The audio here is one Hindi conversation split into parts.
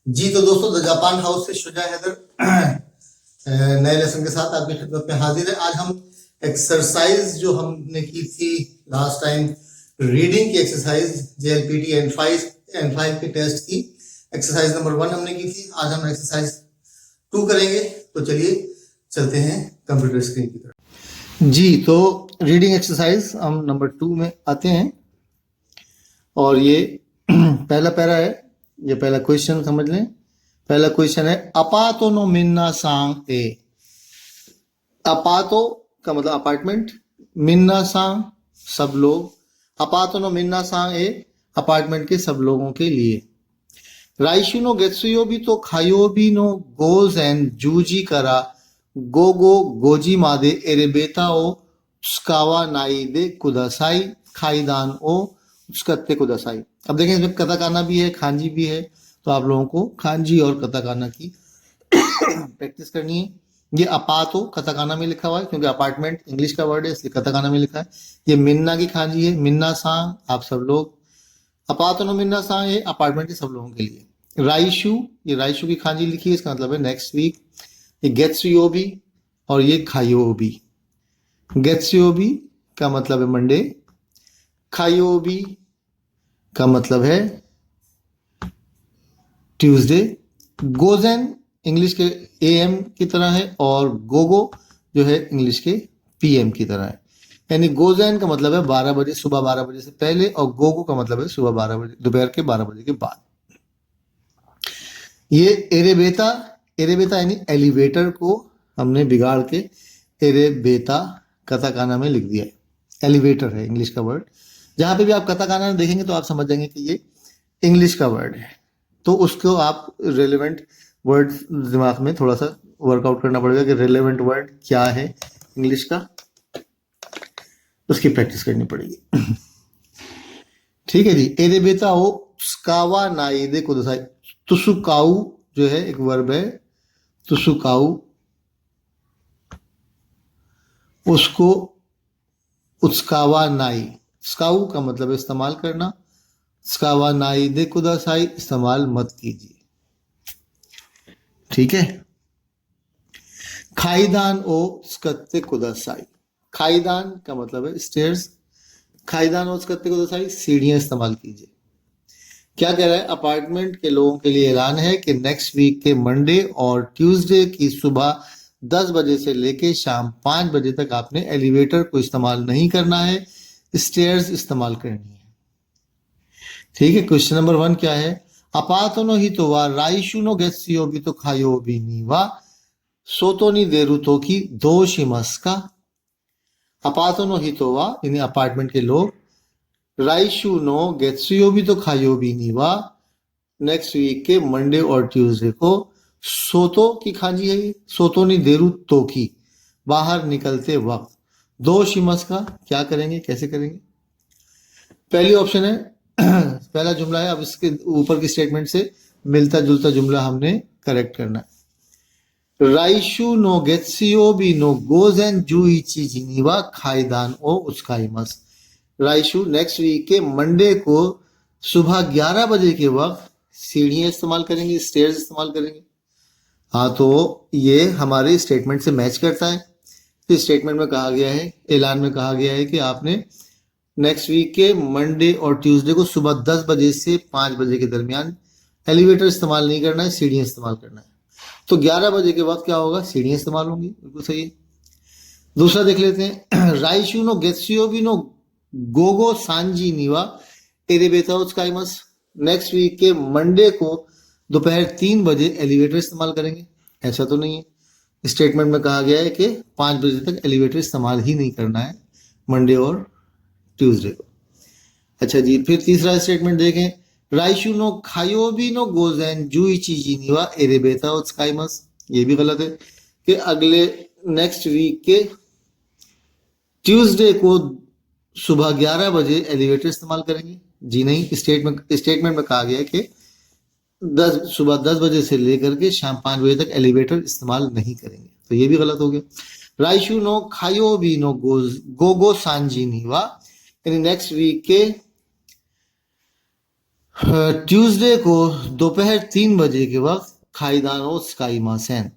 जी तो दोस्तों, द जापान हाउस से शुजा हैदर नए लेसन के साथ आपकी खिदमत में हाजिर है। आज हम एक्सरसाइज जो हमने की थी लास्ट टाइम, रीडिंग की एक्सरसाइज JLPT N5 के टेस्ट की एक्सरसाइज नंबर 1 हमने की थी। आज हम एक्सरसाइज 2 करेंगे। तो चलिए चलते हैं कंप्यूटर स्क्रीन की तरफ। जी तो रीडिंग एक्सरसाइज हम नंबर 2 में आते हैं और ये पहला पैरा है। ये पहला क्वेश्चन समझ लें। पहला क्वेश्चन है अपातो नो मिन्ना सांग ए। अपातो का मतलब अपार्टमेंट, मिन्ना सांग सब लोग। अपातो नो मिन्ना सांग ए अपार्टमेंट के सब लोगों के लिए। राइशु नो गेत्सुयोबी तो खायोबी नो गोज एंड जूजी करा गोगो गोजी मादे एरेबेता ओ स्कावा नाई दे कुदासाई खाईदान ओ उत्सुकते कुदासाई। अब देखें, इसमें कताकाना भी है, खांजी भी है, तो आप लोगों को खांजी और कताकाना की प्रैक्टिस करनी है। ये अपातो कताकाना में लिखा हुआ है क्योंकि अपार्टमेंट इंग्लिश का वर्ड है, इसलिए कताकाना में लिखा है। ये मिन्ना की खांजी है, मिन्ना सांग आप सब लोग। अपातो नो मिन्ना सांग ये अपार्टमेंट के सब लोगों के लिए। राइशु, ये राइशु की खांजी लिखी है, इसका मतलब है नेक्स्ट वीक। ये गेत्सुयोबी और ये खायोबी। गेत्सुयोबी का मतलब है मंडे, खायोबी का मतलब है ट्यूसडे। गोजेन इंग्लिश के AM की तरह है और गोगो जो है इंग्लिश के PM की तरह है। यानी गोजेन का मतलब है 12 बजे, सुबह 12 बजे से पहले, और गोगो का मतलब है सुबह 12 बजे, दोपहर के 12 बजे के बाद। ये एरेबेता, एरेबेता यानी एलिवेटर को हमने बिगाड़ के एरेबेता कताकाना में लिख दिया है। एलिवेटर है इंग्लिश का वर्ड। जहां पे भी आप कताकाना देखेंगे तो आप समझ जाएंगे कि ये इंग्लिश का वर्ड है, तो उसको आप रेलेवेंट वर्ड दिमाग में थोड़ा सा वर्कआउट करना पड़ेगा कि रेलेवेंट वर्ड क्या है इंग्लिश का, उसकी प्रैक्टिस करनी पड़ेगी। ठीक है जी। एरेबेता हो स्कावा नाइदे कुदसाई। तुसुकाऊ जो है एक वर्ब है, तुसुकाऊ, उसको उत्स्कावा नाई। स्काऊ का मतलब है इस्तेमाल करना, स्कावा नाई दे कुदासाई इस्तेमाल मत कीजिए। ठीक है। खाईदान ओ स्कत्ते कुदासाई। खाईदान का मतलब है स्टेयर्स, खाईदान ओ स्कत्ते कुदासाई सीढ़ियां इस्तेमाल कीजिए। क्या कह रहा है? अपार्टमेंट के लोगों के लिए ऐलान है कि नेक्स्ट वीक के मंडे और ट्यूसडे की सुबह 10 बजे से लेके शाम 5 बजे तक आपने एलिवेटर को इस्तेमाल नहीं करना है, स्टेयर्स इस्तेमाल करनी है। ठीक है। क्वेश्चन नंबर 1 क्या है? अपातो नो हितो वा राइशु नो गेत्सुयो भी तो खायो भी नी वा सोतो नी देरु तो की दो शिमस्का। अपातो नो हितो वा यानी अपार्टमेंट के लोग, राइशु नो गेत्सुयो भी तो खायो भी नी वा नेक्स्ट वीक के मंडे और ट्यूसडे को सोतो की खांजी है, सोतो नी देरु तो की बाहर निकलते वक्त दो शिमस का क्या करेंगे, कैसे करेंगे? पहली ऑप्शन है पहला जुमला है। अब इसके ऊपर की स्टेटमेंट से मिलता जुलता जुमला हमने करेक्ट करना है। राइशु नो गेत्सियो भी नो गोजेन जुइची जिनीवा खाईदान ओ उत्स्काइमस। राइशु नेक्स्ट वीक के मंडे को सुबह 11 बजे के वक्त सीढ़ियां इस्तेमाल करेंगे, स्टेयर्स इस्तेमाल करेंगे। हाँ, तो ये हमारे स्टेटमेंट से मैच करता है। इस स्टेटमेंट में कहा गया है, ऐलान में कहा गया है कि आपने नेक्स्ट वीक के मंडे और ट्यूसडे को सुबह 10 बजे से 5 बजे के दरमियान एलिवेटर इस्तेमाल नहीं करना है, सीढ़ियां इस्तेमाल करना है। तो 11 बजे के वक्त क्या होगा? सीढ़ियां इस्तेमाल होंगी। बिल्कुल सही है। दूसरा देख लेते हैं। राइशु नो गेत्सुयो भी नो गोगो सांजी नीवा एरेबेता उत्स्काइमस। नेक्स्ट वीक के मंडे को दोपहर 3 बजे एलिवेटर इस्तेमाल करेंगे। ऐसा तो नहीं है। स्टेटमेंट में कहा गया है कि 5 बजे तक एलिवेटर इस्तेमाल ही नहीं करना है मंडे और ट्यूसडे को। अच्छा जी, फिर तीसरा स्टेटमेंट देखें। राइशु नो खायोबी नो गोजेन जुइची जिनीवा एरेबेता उत्स्काइमस। ये भी गलत है कि अगले नेक्स्ट वीक के ट्यूसडे को सुबह 11 बजे एलिवेटर इस्तेमाल करेंगे। जी नहीं, स्टेटमेंट में कहा गया है कि सुबह 10 बजे से लेकर के शाम 5 बजे तक एलिवेटर इस्तेमाल नहीं करेंगे, तो ये भी गलत हो गया। राइशु नो खायोबी नो गोगो सांजी नीवा यानी नेक्स्ट वीक के ट्यूसडे को दोपहर 3 बजे के वक्त खाईदानो स्काई मासेन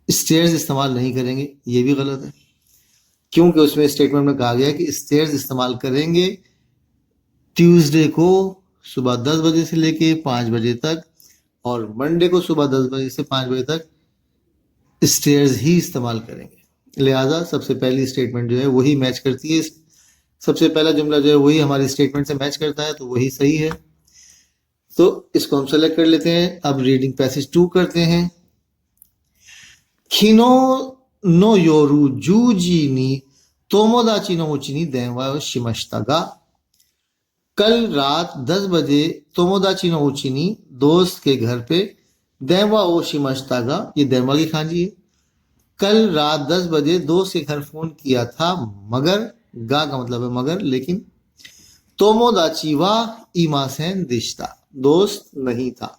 स्टेयर्स इस्तेमाल नहीं करेंगे, ये भी गलत है क्योंकि उसमें स्टेटमेंट में कहा गया है कि स्टेयर्स इस्तेमाल करेंगे ट्यूसडे को सुबह 10 बजे से लेके 5 बजे तक और मंडे को सुबह 10 बजे से 5 बजे तक स्टेयर्स ही इस्तेमाल करेंगे। लिहाजा सबसे पहली स्टेटमेंट जो है वही मैच करती है, सबसे पहला जुमला जो है वही हमारी स्टेटमेंट से मैच करता है, तो वही सही है। तो इसको हम सेलेक्ट कर लेते हैं। अब रीडिंग पैसेज 2 करते हैं। खिनो नो योरू जूजी नी तोमोदाची नो उची नी देवा शिमश्ता गा। कल रात 10 बजे तोमोदाची नो उची नी दोस्त के घर पे देवा ओ शिमश्ता गा, ये देवा की खांजी है। कल रात 10 बजे दोस्त के घर फोन किया था, मगर गा का मतलब है मगर, लेकिन तोमोदाची वा इमासेन दिश्ता, दोस्त नहीं था।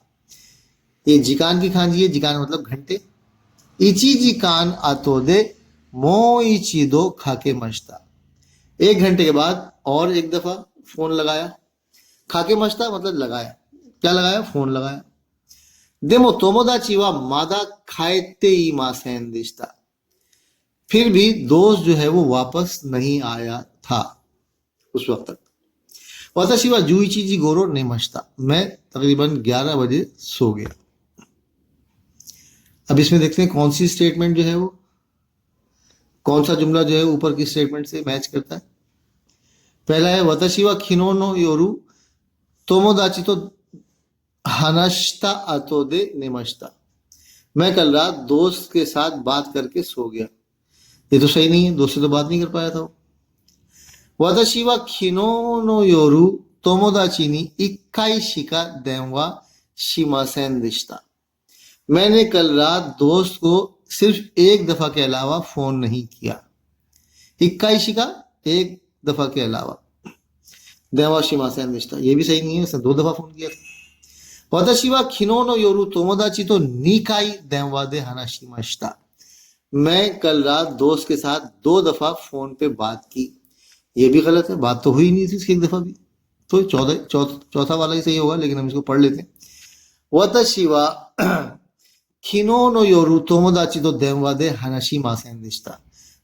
ये जिकान की खांजी है, जिकान मतलब घंटे। इची जिकान आतो दे मो इची दो खाके मश्ता, 1 घंटे के बाद और एक दफा फोन लगाया। खाके मश्ता मतलब लगाया, क्या लगाया? फोन लगाया। देमो तोमोदाची वा मादा खाएते इमासेन दिश्ता, फिर भी दोस्त जो है वो वापस नहीं आया था उस वक्त तक। वाताशी वा जुइची जी गोरो नेमश्ता, मैं तकरीबन 11 बजे सो गया। अब इसमें देखते हैं कौन सी स्टेटमेंट जो है वो, कौन सा जुमला जो है ऊपर की स्टेटमेंट से मैच करता है। पहला है वताशी वा खिनोनो योरू तोमोदाची तो हानाश्ता आतो दे नेमश्ता, मैं कल रात दोस्त के साथ बात करके सो गया। ये तो सही नहीं है, दोस्त से तो बात नहीं कर पाया था। वताशी वा खिनोनो योरू तोमोदाची नी इक्काई शिका देवा शिमासेन दिश्ता, मैंने कल रात दोस्त को सिर्फ एक दफा के अलावा फोन नहीं किया। इक्काई शिका, एक दफा के अलावा, देवा शिमासेन दिश्ता, ये भी सही नहीं है, उसने 2 दफा फोन किया था। वताशी वा खिनोनो योरू तोमोदाची तो निकाई देवा दे हानाशिमाशिता, मैं कल रात दोस्त के साथ 2 दफा फोन पे बात की, ये भी गलत है, बात तो हुई नहीं थी उसकी एक दफा भी, तो चौथा वाला ही सही होगा, लेकिन हम इसको पढ़ लेते हैं। वताशी वा खिनोनो योरू तोमोदाची तो देवा दे हानाशिमासेन दिश्ता,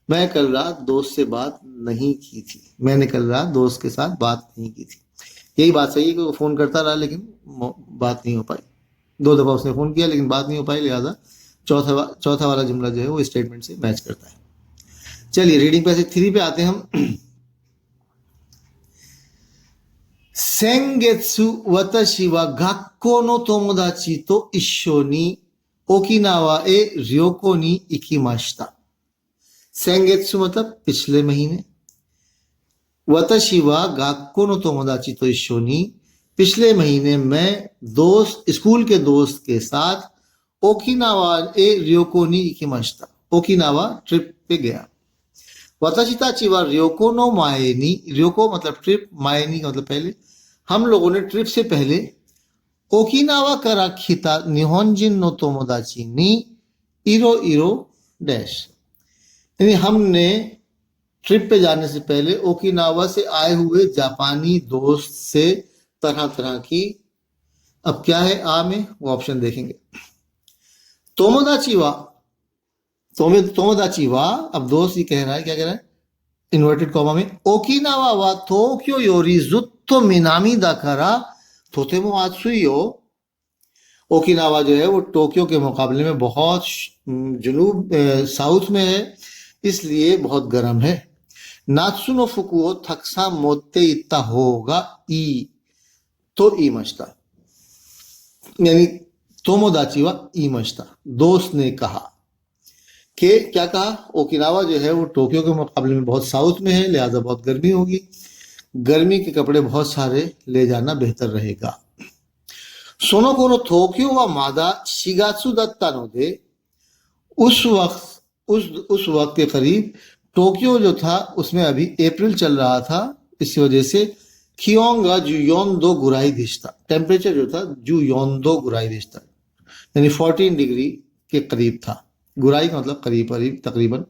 मैं कल रात दोस्त से बात नहीं की थी, मैंने कल रात दोस्त के साथ बात नहीं की थी। यही बात सही है कि वो फोन करता रहा लेकिन बात नहीं हो पाई। 2 दफा उसने फोन किया लेकिन बात नहीं हो पाई, लिहाजा चौथा वाला जुमला जो है वो स्टेटमेंट से मैच करता है। चलिए रीडिंग पैसेज 3 पे आते हैं हम। सेंगेत्सु वताशी वा गक्को नो तोमोदाची तो इश्शो नी ओकिनावा ए रियोको नी इकिमाशिता। सेंगेत्सु मतलब पिछले महीने, वताशी वा गक्को नो तोमोदाची तो इश्शो नी पिछले महीने मैं स्कूल के दोस्त के साथ ओकिनावा ए रियोको नी इकिमाशिता, ओकिनावा ट्रिप पे गया। वताशी ताची वा रियोको नो माए नी, रियोको मतलब ट्रिप, माए नी का मतलब पहले, हम लोगों ने ट्रिप से पहले ओकिनावा करा खिता निहोंजिन नो तोमोदाची नी इरो इरो डैश, यानी हमने ट्रिप पे जाने से पहले ओकिनावा से आए हुए जापानी दोस्त से तरह तरह की, अब क्या है आ में वो ऑप्शन देखेंगे। तोमोदाची वा, अब दोस्त ये कह रहा है, क्या कह रहा है, इन्वर्टेड कॉमा में, ओकिनावा वा टोक्यो योरी जुत्तो मिनामी दाकारा तोतेमो आत्सुयो, ओकिनावा जो है वो टोक्यो के मुकाबले में बहुत जुनूब साउथ में है, इसलिए बहुत गर्म है। नात्सुनो फुकुओ थक्सा मोते इत्ता होगा ई तो ईमश्ता, यानी तोमोदाची वा ईमश्ता, दोस्त ने कहा कि, क्या कहा, ओकिनावा जो है वो टोक्यो के मुकाबले में बहुत साउथ में है, लिहाजा बहुत गर्मी होगी, गर्मी के कपड़े बहुत सारे ले जाना बेहतर रहेगा। सोनो कोनो टोक्यो वा मादा शिगात्सु दत्ता नो दे, उस वक्त के करीब टोक्यो जो था उसमें अभी अप्रैल चल रहा था, इसी वजह से खियोंगा जुयोंदो गुराई दिश्ता, टेम्परेचर जो था जुयोंदो गुराई दिश्ता, यानी 14 डिग्री के करीब था। गुराई का मतलब करीब करीब, तकरीबन,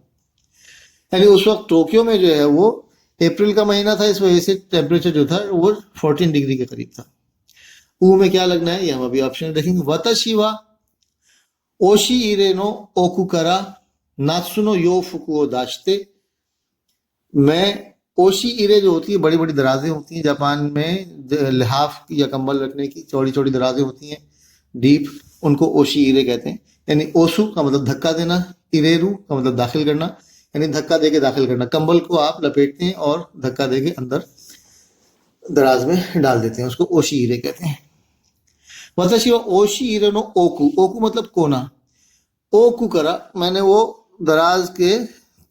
यानी उस वक्त टोक्यो में जो है वो अप्रैल का महीना था, इस वजह से टेम्परेचर जो था वो 14 डिग्री के करीब था। ऊ में क्या लगना है ये हम अभी ऑप्शन देखेंगे। वतशी वा ओशी इरे नो ओकुकरा नात्सुनो यो फुकुओ दाश्ते। मैं ओशी इरे जो होती है बड़ी बड़ी दराजें होती हैं जापान में, लिहाफ या कंबल रखने की चौड़ी चौड़ी दराजें होती हैं डीप, उनको ओशी इरे कहते हैं। यानी ओसु का मतलब धक्का देना, इरेरू का मतलब दाखिल करना, यानी धक्का देके दाखिल करना। कंबल को आप लपेटते हैं और धक्का देके अंदर दराज में डाल देते हैं, उसको ओशी इरे कहते हैं। वतशी वा ओशी इरे नो ओकु, ओकु मतलब कोना, ओकु करा मैंने वो दराज के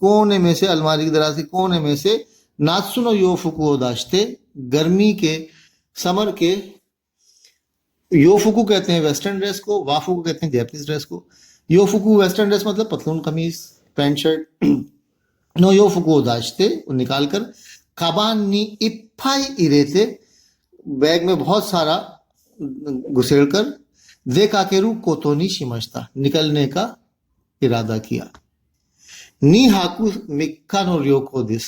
कोने में से, अलमारी की दराज के कोने में से नात्सुनो योफुकु दाश्ते, गर्मी के समर के, योफुकु कहते हैं वेस्टर्न ड्रेस को, वाफुकु कहते हैं जैपनीज ड्रेस को। योफुकु वेस्टर्न ड्रेस मतलब पतलून कमीज पैंट शर्ट। नो योफुकु दाश्ते निकाल कर, काबान नी इप्पाई इरेते बैग में बहुत सारा घुसेड़ कर, दे काकेरू कोतोनी शिमश्ता निकलने का इरादा किया। नी हाकू मिक्का नो रियोको दिस,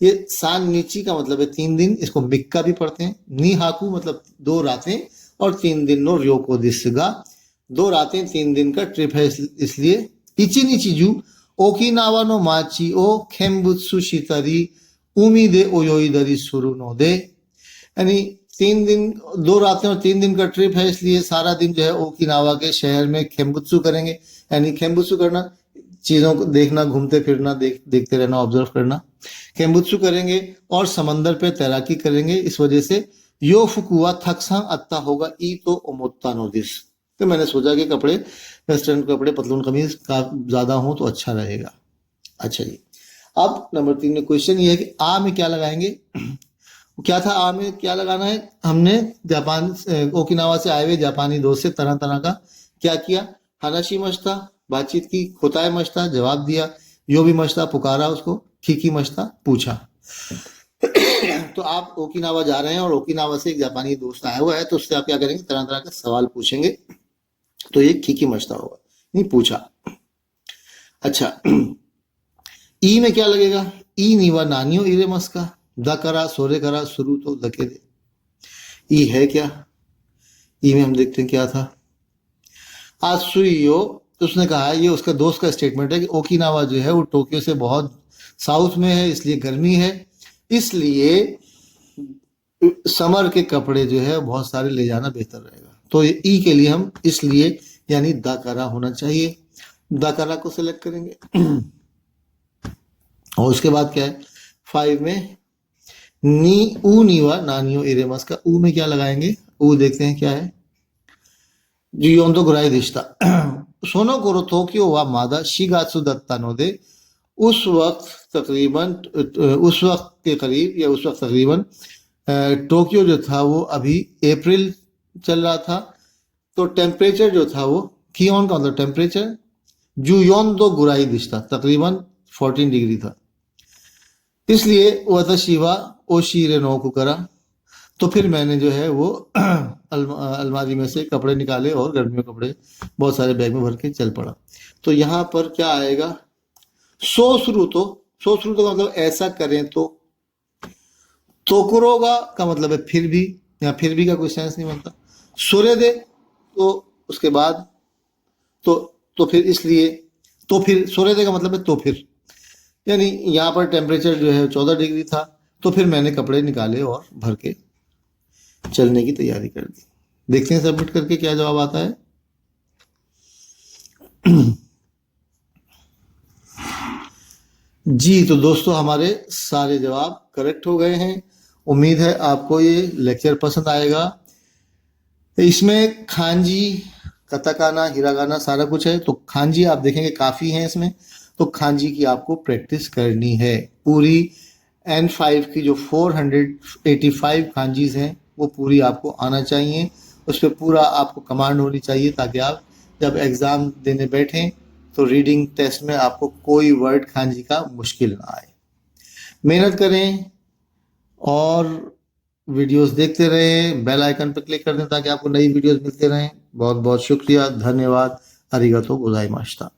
ये सान नीची का मतलब है 3 दिन, इसको मिक्का भी पढ़ते हैं। नी हाकू मतलब 2 रातें और 3 दिन नो रियोको दिस गा 2 रातें 3 दिन का ट्रिप है, इसलिए इची नीची जू ओकिनावा नो माची ओ खेम्बुत्सु शितरी उमी दे ओयोईदरी सुरु नो दे। यानी 3 दिन 2 रातें और 3 दिन का ट्रिप है, इसलिए सारा दिन जो है ओकिनावा के शहर में खेम्बुत्सु करेंगे। यानी खेम्बुत्सु करना चीजों को देखना, घूमते फिरना, देखते रहना, ऑब्जर्व करना। खेम्बुत्सु करेंगे और समंदर पे तैराकी करेंगे। इस वजह से यो फुकुआ थक्सांग अत्ता होगा ई तो ओमोत्ता नो दिस। तो मैंने सोचा कि कपड़े वेस्टर्न कपड़े पतलून कमीज का ज्यादा हो तो अच्छा रहेगा। अच्छा जी, अब नंबर 3 में क्वेश्चन ये है कि आ में क्या लगाएंगे। क्या था आ में क्या लगाना है, हमने जापान ओकिनावा से आए हुए जापानी दोस्त से तरह तरह का क्या किया, हानाशी मश्ता बातचीत की, खोताए मश्ता जवाब दिया, यो भी मश्ता पुकारा उसको, खीकी मश्ता पूछा। तो आप ओकिनावा जा रहे हैं और ओकिनावा से एक जापानी दोस्त आया हुआ है, तो उससे आप क्या करेंगे, तरह तरह के सवाल पूछेंगे। तो ये खीकी मश्ता होगा, नहीं पूछा। अच्छा, ई में क्या लगेगा, ई नीवा नानियो इरे मस्का, द करा सोरे करा शुरू तो दके दे। ई है क्या, ई में हम देखते हैं क्या था, आसुइयो। तो उसने कहा ये उसका दोस्त का स्टेटमेंट है कि ओकिनावा जो है वो टोक्यो से बहुत साउथ में है, इसलिए गर्मी है, इसलिए समर के कपड़े जो है बहुत सारे ले जाना बेहतर रहेगा। तो ये ई के लिए हम इसलिए यानी द करा होना चाहिए, द करा को सिलेक्ट करेंगे। और उसके बाद क्या है 5 में नी ऊ नीवा नानियो इरेमस का ऊ में क्या लगाएंगे, ऊ देखते हैं क्या है, जुयोंदो गुराई दिश्ता सोनो कोरो टोक्यो वा मादा शिगात्सु दत्ता नो दे। उस वक्त के करीब या उस वक्त तकरीबन टोक्यो जो था वो अभी अप्रैल चल रहा था, तो टेम्परेचर जो था वो कियोन का मतलब टेम्परेचर, जुयोंदो गुराई दिश्ता तकरीबन 14 डिग्री था, इसलिए वतशिवा ओशीरे नोकु करा। तो फिर मैंने जो है वो अलमारी में से कपड़े निकाले और गर्मियों के कपड़े बहुत सारे बैग में भर के चल पड़ा। तो यहाँ पर क्या आएगा, सो शुरू तो मतलब ऐसा करें तो, तोकुरोगा का मतलब है फिर भी, या फिर भी का कोई सेंस नहीं बनता। सोरे दे तो उसके बाद, तो फिर इसलिए, तो फिर सोरे दे का मतलब है तो फिर, यानी यहाँ पर टेम्परेचर जो है 14 डिग्री था, तो फिर मैंने कपड़े निकाले और भर के चलने की तैयारी कर दी। देखते हैं सबमिट करके क्या जवाब आता है। जी, तो दोस्तों हमारे सारे जवाब करेक्ट हो गए हैं। उम्मीद है आपको ये लेक्चर पसंद आएगा। इसमें खांजी, कताकाना, हिरागाना सारा कुछ है, तो खांजी आप देखेंगे काफ़ी हैं इसमें, तो खांजी की आपको प्रैक्टिस करनी है। पूरी N5 की जो 485 खांजीज हैं वो पूरी आपको आना चाहिए, उस पर पूरा आपको कमांड होनी चाहिए, ताकि आप जब एग्ज़ाम देने बैठें तो रीडिंग टेस्ट में आपको कोई वर्ड खांजी का मुश्किल ना आए। मेहनत करें और वीडियोस देखते रहें, बेल आइकन पर क्लिक कर दें ताकि आपको नई वीडियोस मिलते रहें। बहुत बहुत शुक्रिया, धन्यवाद, अरिगतो गोजाइमाशिता।